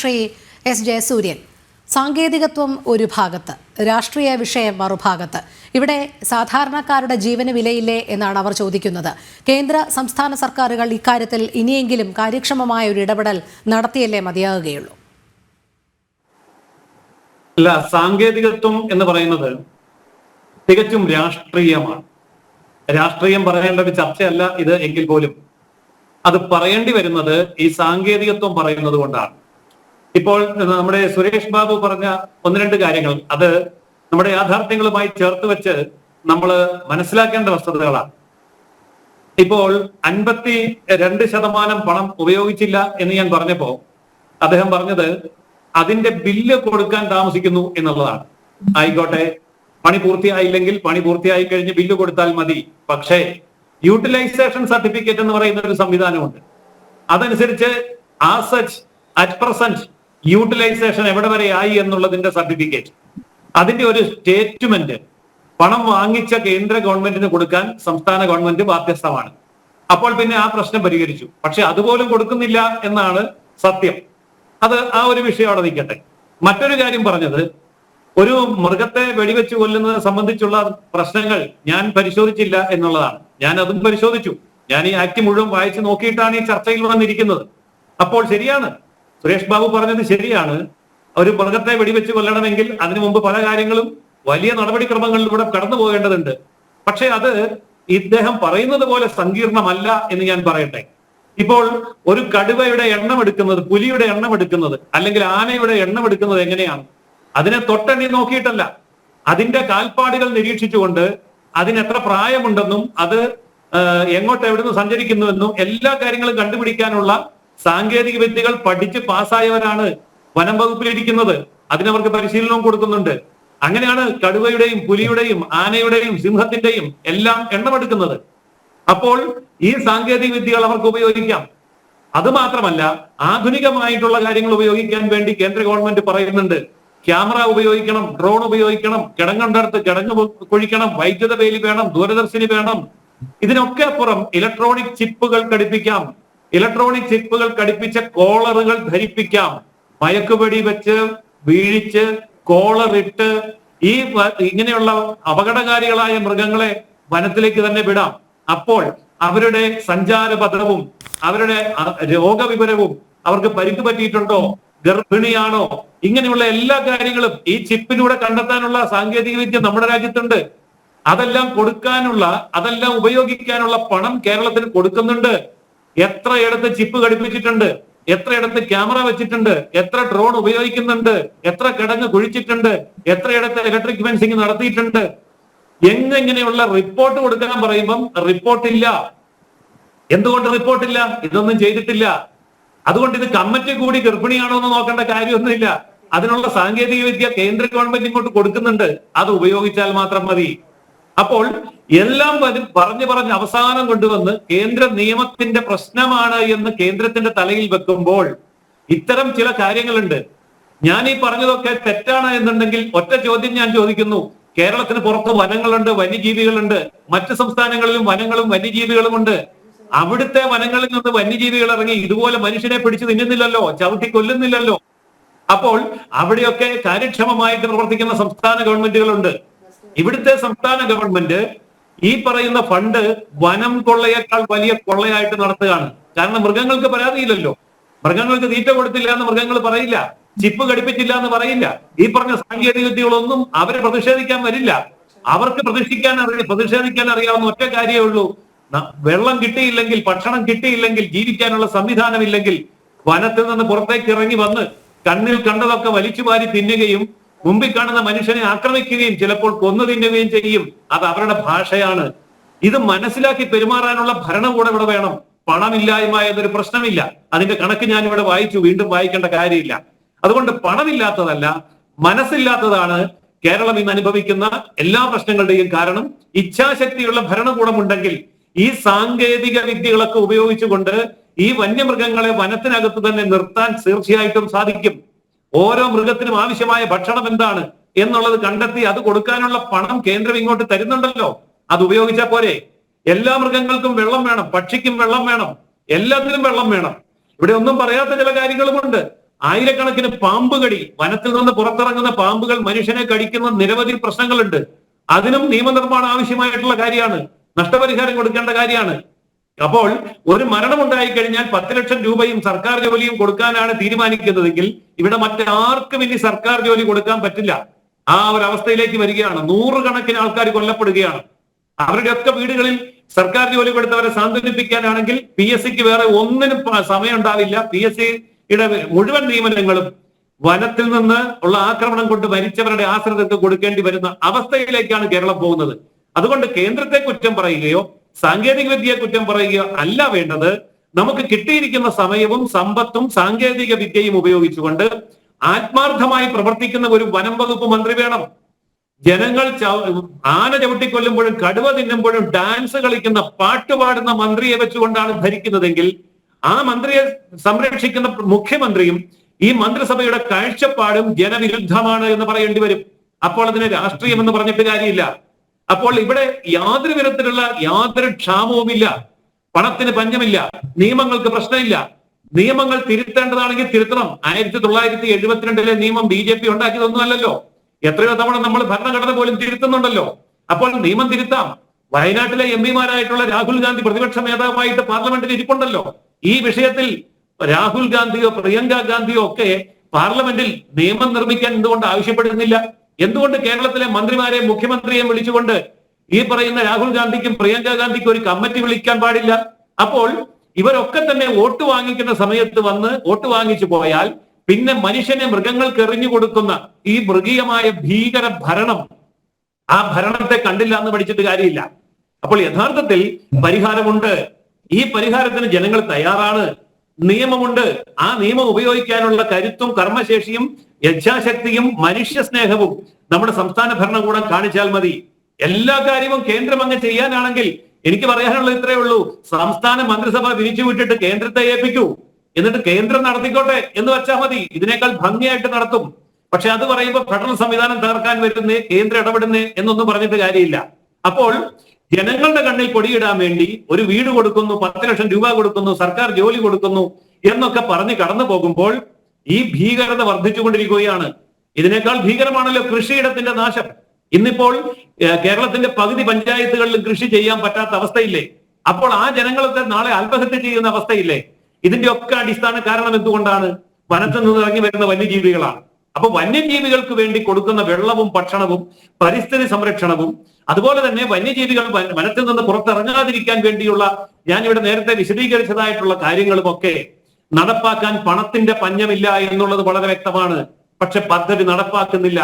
Shri S Jayasuryan, സാങ്കേതികത്വം ഒരു ഭാഗത്ത്, രാഷ്ട്രീയ വിഷയം മറുഭാഗത്ത്. ഇവിടെ സാധാരണക്കാരുടെ ജീവന് വിലയില്ലേ എന്നാണ് അവർ ചോദിക്കുന്നത്. കേന്ദ്ര സംസ്ഥാന സർക്കാരുകൾ ഇക്കാര്യത്തിൽ ഇനിയെങ്കിലും കാര്യക്ഷമമായ ഒരു ഇടപെടൽ നടത്തിയല്ലേ മതിയാകുകയുള്ളൂ? അല്ല, സാങ്കേതികത്വം എന്ന് പറയുന്നത് തികച്ചും രാഷ്ട്രീയമാണ്. രാഷ്ട്രീയം പറയേണ്ട ഒരു ചർച്ചയല്ല ഇത് എങ്കിൽ പോലും അത് പറയേണ്ടി വരുന്നത് ഈ സാങ്കേതികത്വം പറയുന്നത് കൊണ്ടാണ്. ഇപ്പോൾ നമ്മുടെ സുരേഷ് ബാബു പറഞ്ഞ ഒന്ന് രണ്ട് കാര്യങ്ങൾ അത് നമ്മുടെ യാഥാർത്ഥ്യങ്ങളുമായി ചേർത്ത് വെച്ച് നമ്മൾ മനസ്സിലാക്കേണ്ട വസ്തുതകളാണ്. ഇപ്പോൾ 52% പണം ഉപയോഗിച്ചില്ല എന്ന് ഞാൻ പറഞ്ഞപ്പോ അദ്ദേഹം പറഞ്ഞത് അതിന്റെ ബില്ല് കൊടുക്കാൻ താമസിക്കുന്നു എന്നുള്ളതാണ്. ആയിക്കോട്ടെ, പണി പൂർത്തിയായില്ലെങ്കിൽ പണി പൂർത്തിയായി കഴിഞ്ഞ് ബില്ല് കൊടുത്താൽ മതി. പക്ഷേ യൂട്ടിലൈസേഷൻ സർട്ടിഫിക്കറ്റ് എന്ന് പറയുന്ന ഒരു സംവിധാനമുണ്ട്. അതനുസരിച്ച് അറ്റ് പ്രസന്റ് യൂട്ടിലൈസേഷൻ എവിടെ വരെ ആയി എന്നുള്ളതിന്റെ സർട്ടിഫിക്കറ്റ്, അതിന്റെ ഒരു സ്റ്റേറ്റ്മെന്റ് പണം വാങ്ങിച്ച കേന്ദ്ര ഗവൺമെന്റിന് കൊടുക്കാൻ സംസ്ഥാന ഗവൺമെന്റ് ബാധ്യസ്ഥമാണ്. അപ്പോൾ പിന്നെ ആ പ്രശ്നം പരിഹരിച്ചു. പക്ഷെ അതുപോലും കൊടുക്കുന്നില്ല എന്നാണ് സത്യം. അത് ആ ഒരു വിഷയം അവിടെ നിൽക്കട്ടെ. മറ്റൊരു കാര്യം പറഞ്ഞത്, ഒരു മൃഗത്തെ വെടിവെച്ച് കൊല്ലുന്നത് സംബന്ധിച്ചുള്ള പ്രശ്നങ്ങൾ ഞാൻ പരിശോധിച്ചില്ല എന്നുള്ളതാണ്. ഞാൻ അതും പരിശോധിച്ചു. ഞാൻ ഈ ആക്ട് മുഴുവൻ വായിച്ച് നോക്കിയിട്ടാണ് ഈ ചർച്ചയിൽ വന്നിരിക്കുന്നത്. അപ്പോൾ ശരിയാണ്, സുരേഷ് ബാബു പറഞ്ഞത് ശരിയാണ്. ഒരു മൃഗത്തെ വെടിവെച്ച് കൊല്ലണമെങ്കിൽ അതിനു മുമ്പ് പല കാര്യങ്ങളും വലിയ നടപടിക്രമങ്ങളിലൂടെ കടന്നു പോകേണ്ടതുണ്ട്. പക്ഷെ അത് ഇദ്ദേഹം പറയുന്നത് പോലെ സങ്കീർണമല്ല എന്ന് ഞാൻ പറയട്ടെ. ഇപ്പോൾ ഒരു കടുവയുടെ എണ്ണം എടുക്കുന്നത്, പുലിയുടെ എണ്ണം എടുക്കുന്നത്, അല്ലെങ്കിൽ ആനയുടെ എണ്ണം എടുക്കുന്നത് എങ്ങനെയാണ്? അതിനെ തൊട്ടെണ്ണി നോക്കിയിട്ടല്ല, അതിന്റെ കാൽപ്പാടുകൾ നിരീക്ഷിച്ചുകൊണ്ട് അതിന് എത്ര പ്രായമുണ്ടെന്നും അത് എങ്ങോട്ട് എവിടുന്ന് സഞ്ചരിക്കുന്നുവെന്നും എല്ലാ കാര്യങ്ങളും കണ്ടുപിടിക്കാനുള്ള സാങ്കേതിക വിദ്യകൾ പഠിച്ച് പാസ്സായവരാണ് വനം വകുപ്പിലിരിക്കുന്നത്. അതിനവർക്ക് പരിശീലനവും കൊടുക്കുന്നുണ്ട്. അങ്ങനെയാണ് കടുവയുടെയും പുലിയുടെയും ആനയുടെയും സിംഹത്തിന്റെയും എല്ലാം എണ്ണമെടുക്കുന്നത്. അപ്പോൾ ഈ സാങ്കേതിക വിദ്യകൾ അവർക്ക് ഉപയോഗിക്കാം. അത് മാത്രമല്ല, ആധുനികമായിട്ടുള്ള കാര്യങ്ങൾ ഉപയോഗിക്കാൻ വേണ്ടി കേന്ദ്ര ഗവൺമെന്റ് പറയുന്നുണ്ട്. ക്യാമറ ഉപയോഗിക്കണം, ഡ്രോൺ ഉപയോഗിക്കണം, കിടങ്ങണ്ടടുത്ത് കിടങ്ങ് കുഴിക്കണം, വൈദ്യുത വേലി വേണം, ദൂരദർശിനി വേണം. ഇതിനൊക്കെ അപ്പുറം ഇലക്ട്രോണിക് ചിപ്പുകൾ ഘടിപ്പിക്കാം. ഇലക്ട്രോണിക് ചിപ്പുകൾ ഘടിപ്പിച്ച കോളറുകൾ ധരിപ്പിക്കാം. മയക്കുപൊടി വെച്ച് വീഴിച്ച് കോളറിട്ട് ഈ ഇങ്ങനെയുള്ള അപകടകാരികളായ മൃഗങ്ങളെ വനത്തിലേക്ക് തന്നെ വിടാം. അപ്പോൾ അവരുടെ സഞ്ചാരപഥവും അവരുടെ രോഗവിവരവും, അവർക്ക് പരിക്ക് പറ്റിയിട്ടുണ്ടോ, ഗർഭിണിയാണോ, ഇങ്ങനെയുള്ള എല്ലാ കാര്യങ്ങളും ഈ ചിപ്പിലൂടെ കണ്ടെത്താനുള്ള സാങ്കേതിക വിദ്യ നമ്മുടെ രാജ്യത്തുണ്ട്. അതെല്ലാം കൊടുക്കാനുള്ള, അതെല്ലാം ഉപയോഗിക്കാനുള്ള പണം കേരളത്തിന് കൊടുക്കുന്നുണ്ട്. എത്രയിടത്ത് ചിപ്പ് ഘടിപ്പിച്ചിട്ടുണ്ട്, എത്രയിടത്ത് ക്യാമറ വെച്ചിട്ടുണ്ട്, എത്ര ഡ്രോൺ ഉപയോഗിക്കുന്നുണ്ട്, എത്ര കിടങ്ങ് കുഴിച്ചിട്ടുണ്ട്, എത്രയിടത്ത് ഇലക്ട്രിക് ഫെൻസിങ് നടത്തിയിട്ടുണ്ട്. എങ്ങനെയുള്ള റിപ്പോർട്ട് കൊടുക്കാൻ പറയുമ്പം റിപ്പോർട്ടില്ല. എന്തുകൊണ്ട് റിപ്പോർട്ടില്ല? ഇതൊന്നും ചെയ്തിട്ടില്ല. അതുകൊണ്ട് ഇത് കമ്മിറ്റി കൂടി ഗർഭിണിയാണോ എന്ന് നോക്കേണ്ട കാര്യമൊന്നുമില്ല. അതിനുള്ള സാങ്കേതിക വിദ്യ കേന്ദ്ര ഗവൺമെന്റ് ഇങ്ങോട്ട് കൊടുക്കുന്നുണ്ട്. അത് ഉപയോഗിച്ചാൽ മാത്രം മതി. അപ്പോൾ എല്ലാം പറഞ്ഞ് അവസാനം കൊണ്ടുവന്ന് കേന്ദ്ര നിയമത്തിന്റെ പ്രശ്നമാണ് എന്ന് കേന്ദ്രത്തിന്റെ തലയിൽ വെക്കുമ്പോൾ ഇത്തരം ചില കാര്യങ്ങളുണ്ട്. ഞാൻ ഈ പറഞ്ഞതൊക്കെ തെറ്റാണ് എന്നുണ്ടെങ്കിൽ ഒറ്റ ചോദ്യം ഞാൻ ചോദിക്കുന്നു. കേരളത്തിന് പുറത്ത് വനങ്ങളുണ്ട്, വന്യജീവികളുണ്ട്. മറ്റ് സംസ്ഥാനങ്ങളിലും വനങ്ങളും വന്യജീവികളും ഉണ്ട്. അവിടുത്തെ വനങ്ങളിൽ നിന്ന് വന്യജീവികൾ ഇറങ്ങി ഇതുപോലെ മനുഷ്യനെ പിടിച്ചു തിന്നുന്നില്ലല്ലോ, ചവിട്ടി കൊല്ലുന്നില്ലല്ലോ. അപ്പോൾ അവിടെയൊക്കെ കാര്യക്ഷമമായിട്ട് പ്രവർത്തിക്കുന്ന സംസ്ഥാന ഗവൺമെന്റുകളുണ്ട്. ഇവിടുത്തെ സംസ്ഥാന ഗവൺമെന്റ് ഈ പറയുന്ന ഫണ്ട് വനം കൊള്ളയേക്കാൾ വലിയ കൊള്ളയായിട്ട് നടത്തുകയാണ്. കാരണം മൃഗങ്ങൾക്ക് പരാതിയില്ലല്ലോ. മൃഗങ്ങൾക്ക് തീറ്റ കൊടുത്തില്ല എന്ന് മൃഗങ്ങൾ പറയില്ല, ചിപ്പ് ഘടിപ്പിച്ചില്ല എന്ന് പറയില്ല. ഈ പറഞ്ഞ സാങ്കേതിക വിദ്യകളൊന്നും അവരെ പ്രതിഷേധിക്കാൻ വരില്ല. അവർക്ക് പ്രതിഷേധിക്കാൻ അറിയാവുന്ന ഒറ്റ കാര്യമേ ഉള്ളൂ. വെള്ളം കിട്ടിയില്ലെങ്കിൽ, ഭക്ഷണം കിട്ടിയില്ലെങ്കിൽ, ജീവിക്കാനുള്ള സംവിധാനമില്ലെങ്കിൽ വനത്തിൽ നിന്ന് പുറത്തേക്ക് ഇറങ്ങി വന്ന് കണ്ണിൽ കണ്ടതൊക്കെ വലിച്ചു വാരി തിന്നുകയും മുമ്പിൽ കാണുന്ന മനുഷ്യനെ ആക്രമിക്കുകയും ചിലപ്പോൾ കൊന്നു തിന്നുകയും ചെയ്യും. അത് അവരുടെ ഭാഷയാണ്. ഇത് മനസ്സിലാക്കി പെരുമാറാനുള്ള ഭരണകൂടം ഇവിടെ വേണം. പണമില്ലായ്മ എന്നൊരു പ്രശ്നമില്ല. അതിന്റെ കണക്ക് ഞാൻ ഇവിടെ വായിച്ചു, വീണ്ടും വായിക്കേണ്ട കാര്യമില്ല. അതുകൊണ്ട് പണമില്ലാത്തതല്ല, മനസ്സില്ലാത്തതാണ് കേരളം ഇന്ന് അനുഭവിക്കുന്ന എല്ലാ പ്രശ്നങ്ങളുടെയും കാരണം. ഇച്ഛാശക്തിയുള്ള ഭരണകൂടം ഉണ്ടെങ്കിൽ ഈ സാങ്കേതിക വിദ്യകളൊക്കെ ഉപയോഗിച്ചുകൊണ്ട് ഈ വന്യമൃഗങ്ങളെ വനത്തിനകത്ത് തന്നെ നിർത്താൻ തീർച്ചയായിട്ടും സാധിക്കും. ഓരോ മൃഗത്തിനും ആവശ്യമായ ഭക്ഷണം എന്താണ് എന്നുള്ളത് കണ്ടെത്തി അത് കൊടുക്കാനുള്ള പണം കേന്ദ്രം ഇങ്ങോട്ട് തരുന്നുണ്ടല്ലോ. അത് ഉപയോഗിച്ചാൽ പോരെ? എല്ലാ മൃഗങ്ങൾക്കും വെള്ളം വേണം, പക്ഷിക്കും വെള്ളം വേണം, എല്ലാത്തിനും വെള്ളം വേണം. ഇവിടെ ഒന്നും പറയാത്ത ചില കാര്യങ്ങളുമുണ്ട്. ആയിരക്കണക്കിന് പാമ്പ് കടി, വനത്തിൽ നിന്ന് പുറത്തിറങ്ങുന്ന പാമ്പുകൾ മനുഷ്യനെ കടിക്കുന്ന നിരവധി പ്രശ്നങ്ങളുണ്ട്. അതിനും നിയമനിർമ്മാണം ആവശ്യമായിട്ടുള്ള കാര്യമാണ്, നഷ്ടപരിഹാരം കൊടുക്കേണ്ട കാര്യമാണ്. അപ്പോൾ ഒരു മരണമുണ്ടായി കഴിഞ്ഞാൽ 10 ലക്ഷം രൂപയും സർക്കാർ ജോലിയും കൊടുക്കാനാണ് തീരുമാനിക്കുന്നതെങ്കിൽ ഇവിടെ മറ്റാർക്കും ഇനി സർക്കാർ ജോലി കൊടുക്കാൻ പറ്റില്ല. ആ ഒരു അവസ്ഥയിലേക്ക് വരികയാണ്. 100 കണക്കിന് ആൾക്കാർ കൊല്ലപ്പെടുകയാണ്. അവരുടെയൊക്കെ വീടുകളിൽ സർക്കാർ ജോലി കൊടുത്തവരെ സാന്ത്വനിപ്പിക്കാനാണെങ്കിൽ PSCക്ക് വേറെ ഒന്നിനും സമയം ഉണ്ടാവില്ല. PSCയുടെ മുഴുവൻ നിയമനങ്ങളും വനത്തിൽ നിന്ന് ഉള്ള ആക്രമണം കൊണ്ട് മരിച്ചവരുടെ ആശ്രിതർക്ക് കൊടുക്കേണ്ടി വരുന്ന അവസ്ഥയിലേക്കാണ് കേരളം പോകുന്നത്. അതുകൊണ്ട് കേന്ദ്രത്തെ കുറ്റം പറയുകയോ സാങ്കേതിക വിദ്യയെ കുറ്റം പറയുകയോ അല്ല വേണ്ടത്. നമുക്ക് കിട്ടിയിരിക്കുന്ന സമയവും സമ്പത്തും സാങ്കേതിക വിദ്യയും ഉപയോഗിച്ചുകൊണ്ട് ആത്മാർത്ഥമായി പ്രവർത്തിക്കുന്ന ഒരു വനം വകുപ്പ് മന്ത്രി വേണം. ജനങ്ങൾ ആന ചവിട്ടിക്കൊല്ലുമ്പോഴും കടുവ തിന്നുമ്പോഴും ഡാൻസ് കളിക്കുന്ന പാട്ടുപാടുന്ന മന്ത്രിയെ വെച്ചുകൊണ്ടാണ് ഭരിക്കുന്നതെങ്കിൽ ആ മന്ത്രിയെ സംരക്ഷിക്കുന്ന മുഖ്യമന്ത്രിയും ഈ മന്ത്രിസഭയുടെ കാഴ്ചപ്പാടും ജനവിരുദ്ധമാണ് എന്ന് പറയേണ്ടി വരും. അപ്പോൾ അതിന് രാഷ്ട്രീയം എന്ന് പറഞ്ഞിട്ട് കാര്യമില്ല. അപ്പോൾ ഇവിടെ യാതൊരു വിധത്തിലുള്ള യാതൊരു ക്ഷാമവുമില്ല, പണത്തിന് പഞ്ഞമില്ല, നിയമങ്ങൾക്ക് പ്രശ്നമില്ല. നിയമങ്ങൾ തിരുത്തേണ്ടതാണെങ്കിൽ തിരുത്തണം. 1972 നിയമം BJP ഉണ്ടാക്കിയതൊന്നുമല്ലല്ലോ. എത്രയോ തവണ നമ്മൾ ഭരണഘടന പോലും തിരുത്തുന്നുണ്ടല്ലോ. അപ്പോൾ നിയമം തിരുത്താം. വയനാട്ടിലെ MP-മാരായിട്ടുള്ള രാഹുൽ ഗാന്ധി പ്രതിപക്ഷ നേതാവായിട്ട് പാർലമെന്റിൽ ഇരിപ്പുണ്ടല്ലോ. ഈ വിഷയത്തിൽ രാഹുൽ ഗാന്ധിയോ പ്രിയങ്ക ഗാന്ധിയോ ഒക്കെ പാർലമെന്റിൽ നിയമം നിർമ്മിക്കാൻ എന്തുകൊണ്ട് ആവശ്യപ്പെടുന്നില്ല? എന്തുകൊണ്ട് കേരളത്തിലെ മന്ത്രിമാരെ മുഖ്യമന്ത്രിയെ വിളിച്ചുകൊണ്ട് ഈ പറയുന്ന രാഹുൽ ഗാന്ധിക്കും പ്രിയങ്ക ഗാന്ധിക്കും ഒരു കമ്മിറ്റി വിളിക്കാൻ പാടില്ല? അപ്പോൾ ഇവരൊക്കെ തന്നെ വോട്ട് വാങ്ങിക്കുന്ന സമയത്ത് വന്ന് വോട്ട് വാങ്ങിച്ചു പോയാൽ പിന്നെ മനുഷ്യനെ മൃഗങ്ങൾക്ക് എറിഞ്ഞു കൊടുക്കുന്ന ഈ മൃഗീയമായ ഭീകര ഭരണം, ആ ഭരണത്തെ കണ്ടില്ല എന്ന് പഠിച്ചിട്ട് കാര്യമില്ല. അപ്പോൾ യഥാർത്ഥത്തിൽ പരിഹാരമുണ്ട്. ഈ പരിഹാരത്തിന് ജനങ്ങൾ തയ്യാറാണ്. നിയമമുണ്ട്. ആ നിയമം ഉപയോഗിക്കാനുള്ള കരുത്തും കർമ്മശേഷിയും യച്ഛാശക്തിയും മനുഷ്യ സ്നേഹവും നമ്മുടെ സംസ്ഥാന ഭരണകൂടം കാണിച്ചാൽ മതി. എല്ലാ കാര്യവും കേന്ദ്രം അങ്ങ് ചെയ്യാനാണെങ്കിൽ എനിക്ക് പറയാനുള്ളത് ഇത്രയേ ഉള്ളൂ. സംസ്ഥാന മന്ത്രിസഭ പിരിച്ചുവിട്ടിട്ട് കേന്ദ്രത്തെ ഏൽപ്പിക്കൂ, എന്നിട്ട് കേന്ദ്രം നടത്തിക്കോട്ടെ എന്ന് വെച്ചാൽ മതി. ഇതിനേക്കാൾ ഭംഗിയായിട്ട് നടത്തും. പക്ഷെ അത് പറയുമ്പോൾ ഫെഡറൽ സംവിധാനം തകർക്കാൻ വരുന്നേ, കേന്ദ്രം ഇടപെടുന്നേ എന്നൊന്നും പറഞ്ഞിട്ട് കാര്യമില്ല. അപ്പോൾ ജനങ്ങളുടെ കണ്ണിൽ പൊടിയിടാൻ വേണ്ടി ഒരു വീട് കൊടുക്കുന്നു, 10 ലക്ഷം രൂപ കൊടുക്കുന്നു, സർക്കാർ ജോലി കൊടുക്കുന്നു എന്നൊക്കെ പറഞ്ഞ് കടന്നു പോകുമ്പോൾ ഈ ഭീകരത വർദ്ധിച്ചുകൊണ്ടിരിക്കുകയാണ്. ഇതിനേക്കാൾ ഭീകരമാണല്ലോ കൃഷിയിടത്തിന്റെ നാശം. ഇന്നിപ്പോൾ കേരളത്തിന്റെ പകുതി പഞ്ചായത്തുകളിലും കൃഷി ചെയ്യാൻ പറ്റാത്ത അവസ്ഥയില്ലേ? അപ്പോൾ ആ ജനങ്ങളൊക്കെ നാളെ ആത്മഹത്യ ചെയ്യുന്ന അവസ്ഥയില്ലേ? ഇതിന്റെ ഒക്കെ അടിസ്ഥാന കാരണം എന്തുകൊണ്ടാണ്? വനത്തിൽ നിന്ന് ഇറങ്ങി വരുന്ന വന്യജീവികളാണ്. അപ്പൊ വന്യജീവികൾക്ക് വേണ്ടി കൊടുക്കുന്ന വെള്ളവും ഭക്ഷണവും പരിസ്ഥിതി സംരക്ഷണവും അതുപോലെ തന്നെ വന്യജീവികൾ വനത്തിൽ നിന്ന് പുറത്തിറങ്ങാതിരിക്കാൻ വേണ്ടിയുള്ള ഞാൻ ഇവിടെ നേരത്തെ വിശദീകരിച്ചതായിട്ടുള്ള കാര്യങ്ങളും ഒക്കെ നടപ്പാക്കാൻ പണത്തിന്റെ പഞ്ഞമില്ല എന്നുള്ളത് വളരെ വ്യക്തമാണ്. പക്ഷെ പദ്ധതി നടപ്പാക്കുന്നില്ല.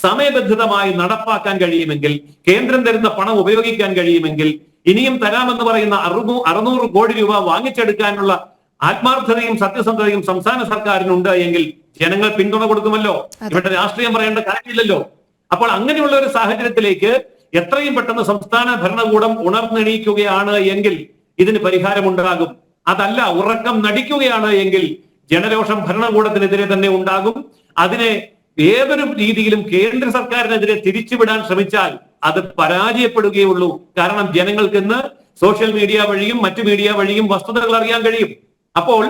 സമയബന്ധിതമായി നടപ്പാക്കാൻ കഴിയുമെങ്കിൽ, കേന്ദ്രം തരുന്ന പണം ഉപയോഗിക്കാൻ കഴിയുമെങ്കിൽ, ഇനിയും തരാമെന്ന് പറയുന്ന 600 കോടി രൂപ വാങ്ങിച്ചെടുക്കാനുള്ള ആത്മാർത്ഥതയും സത്യസന്ധതയും സംസ്ഥാന സർക്കാരിനുണ്ട് എങ്കിൽ ജനങ്ങൾ പിന്തുണ കൊടുക്കുമല്ലോ. ഇവിടെ രാഷ്ട്രീയം പറയേണ്ട കാര്യമില്ലല്ലോ. അപ്പോൾ അങ്ങനെയുള്ള ഒരു സാഹചര്യത്തിലേക്ക് എത്രയും പെട്ടെന്ന് സംസ്ഥാന ഭരണകൂടം ഉണർന്നെണീക്കുകയാണ് എങ്കിൽ ഇതിന് പരിഹാരമുണ്ടാകും. അതല്ല, ഉറക്കം നടിക്കുകയാണ് എങ്കിൽ ജനരോഷം ഭരണകൂടത്തിനെതിരെ തന്നെ ഉണ്ടാകും. അതിനെ ഏതൊരു രീതിയിലും കേന്ദ്ര സർക്കാരിനെതിരെ തിരിച്ചുവിടാൻ ശ്രമിച്ചാൽ അത് പരാജയപ്പെടുകയുള്ളൂ. കാരണം ജനങ്ങൾക്ക് ഇന്ന് സോഷ്യൽ മീഡിയ വഴിയും മറ്റു മീഡിയ വഴിയും വസ്തുതകൾ അറിയാൻ കഴിയും. അപ്പോൾ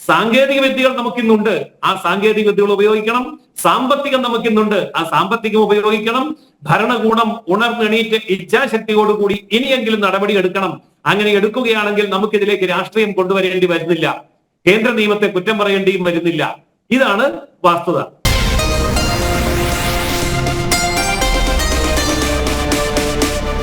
സാങ്കേതിക വിദ്യകൾ നമുക്കിന്നുണ്ട്, ആ സാങ്കേതിക വിദ്യകൾ ഉപയോഗിക്കണം. സാമ്പത്തികം നമുക്കിന്നുണ്ട്, ആ സാമ്പത്തികം ഉപയോഗിക്കണം. ഭരണകൂടം ഉണർന്നെണീറ്റ് ഇച്ഛാശക്തിയോടുകൂടി ഇനിയെങ്കിലും നടപടി എടുക്കണം. അങ്ങനെ എടുക്കുകയാണെങ്കിൽ നമുക്കിതിലേക്ക് രാഷ്ട്രീയം കൊണ്ടുവരേണ്ടി വരുന്നില്ല, കേന്ദ്ര നിയമത്തെ കുറ്റം പറയേണ്ടിയും വരുന്നില്ല. ഇതാണ് വാസ്തുത.